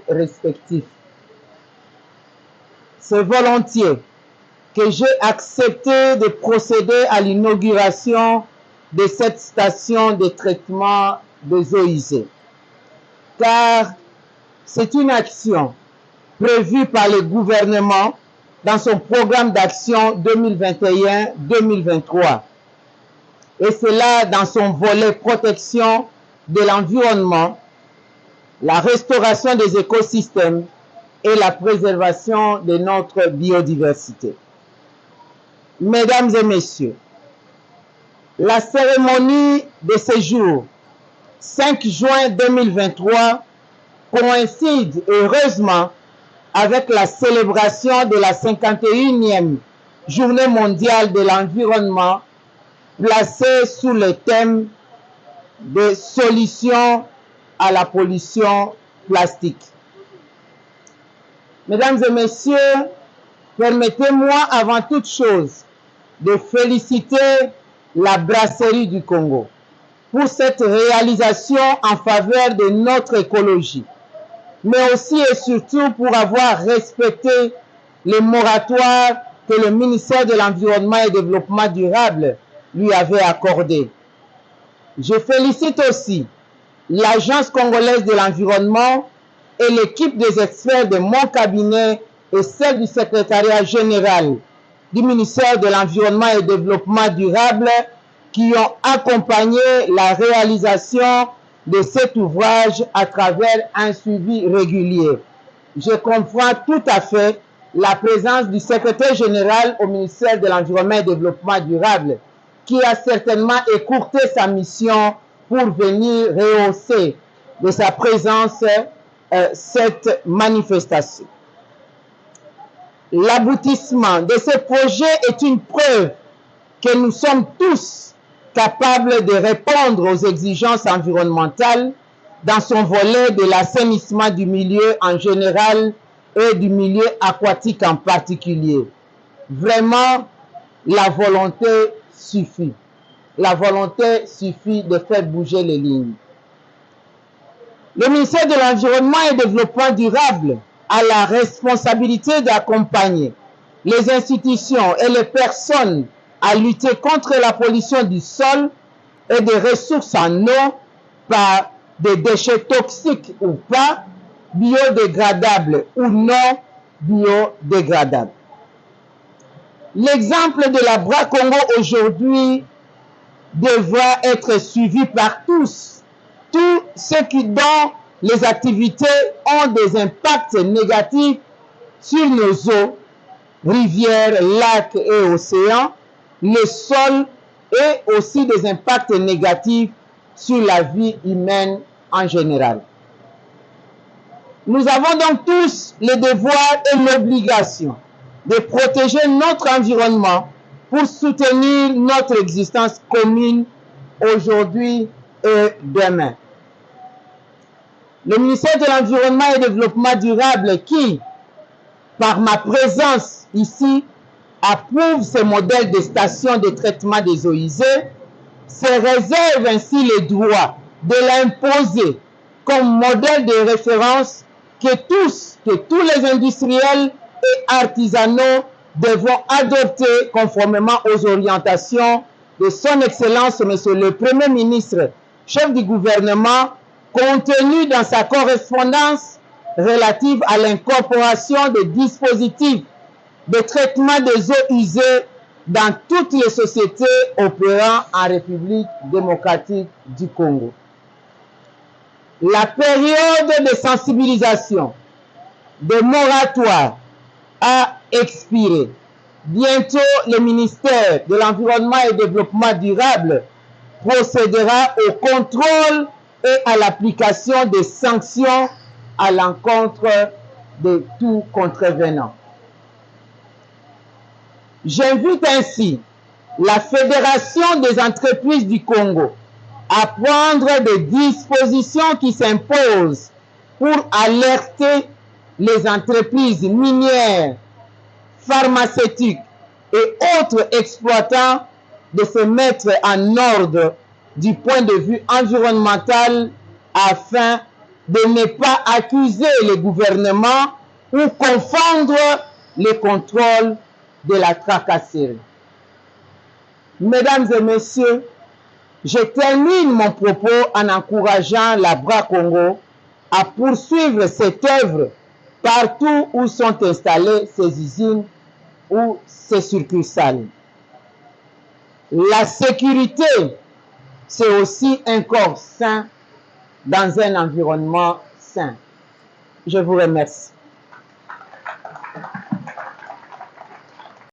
respectifs. C'est volontiers que j'ai accepté de procéder à l'inauguration de cette station de traitement des eaux usées, car c'est une action prévue par le gouvernement dans son programme d'action 2021-2023, et cela dans son volet protection de l'environnement, la restauration des écosystèmes et la préservation de notre biodiversité. Mesdames et messieurs, la cérémonie de ce jour, 5 juin 2023, coïncide heureusement avec la célébration de la 51e Journée mondiale de l'environnement, placée sous le thème de solutions à la pollution plastique. Mesdames et messieurs, permettez-moi avant toute chose de féliciter la Brasserie du Congo pour cette réalisation en faveur de notre écologie, mais aussi et surtout pour avoir respecté les moratoires que le ministère de l'Environnement et du Développement durable lui avait accordés. Je félicite aussi l'Agence congolaise de l'environnement et l'équipe des experts de mon cabinet et celle du secrétariat général du ministère de l'Environnement et du Développement durable qui ont accompagné la réalisation de cet ouvrage à travers un suivi régulier. Je comprends tout à fait la présence du secrétaire général au ministère de l'Environnement et du Développement durable qui a certainement écourté sa mission pour venir rehausser de sa présence cette manifestation. L'aboutissement de ce projet est une preuve que nous sommes tous capables de répondre aux exigences environnementales dans son volet de l'assainissement du milieu en général et du milieu aquatique en particulier. Vraiment, la volonté suffit. La volonté suffit de faire bouger les lignes. Le ministère de l'Environnement et du Développement durable a la responsabilité d'accompagner les institutions et les personnes à lutter contre la pollution du sol et des ressources en eau par des déchets toxiques ou pas, biodégradables ou non biodégradables. L'exemple de la BRA Congo aujourd'hui devra être suivi par tous ceux qui, dans les activités, ont des impacts négatifs sur nos eaux, rivières, lacs et océans, le sol et aussi des impacts négatifs sur la vie humaine en général. Nous avons donc tous le devoir et l'obligation de protéger notre environnement pour soutenir notre existence commune aujourd'hui et demain. Le ministère de l'Environnement et du Développement durable qui, par ma présence ici, approuve ce modèle de station de traitement des eaux usées, se réserve ainsi le droit de l'imposer comme modèle de référence que tous les industriels et artisanaux devront adopter conformément aux orientations de son Excellence, Monsieur le Premier ministre, chef du gouvernement, contenu dans sa correspondance relative à l'incorporation des dispositifs de traitement des eaux usées dans toutes les sociétés opérant en République démocratique du Congo. La période de sensibilisation, de moratoire a expiré. Bientôt, le ministère de l'Environnement et du Développement durable procédera au contrôle et à l'application des sanctions à l'encontre de tout contrevenant. J'invite ainsi la Fédération des entreprises du Congo à prendre des dispositions qui s'imposent pour alerter les entreprises minières, pharmaceutiques et autres exploitants de se mettre en ordre du point de vue environnemental afin de ne pas accuser le gouvernement ou confondre les contrôles de la tracasserie. Mesdames et messieurs, je termine mon propos en encourageant la BRA Congo à poursuivre cette œuvre partout où sont installées ces usines ou ces succursales. La sécurité, c'est aussi un corps sain dans un environnement sain. Je vous remercie.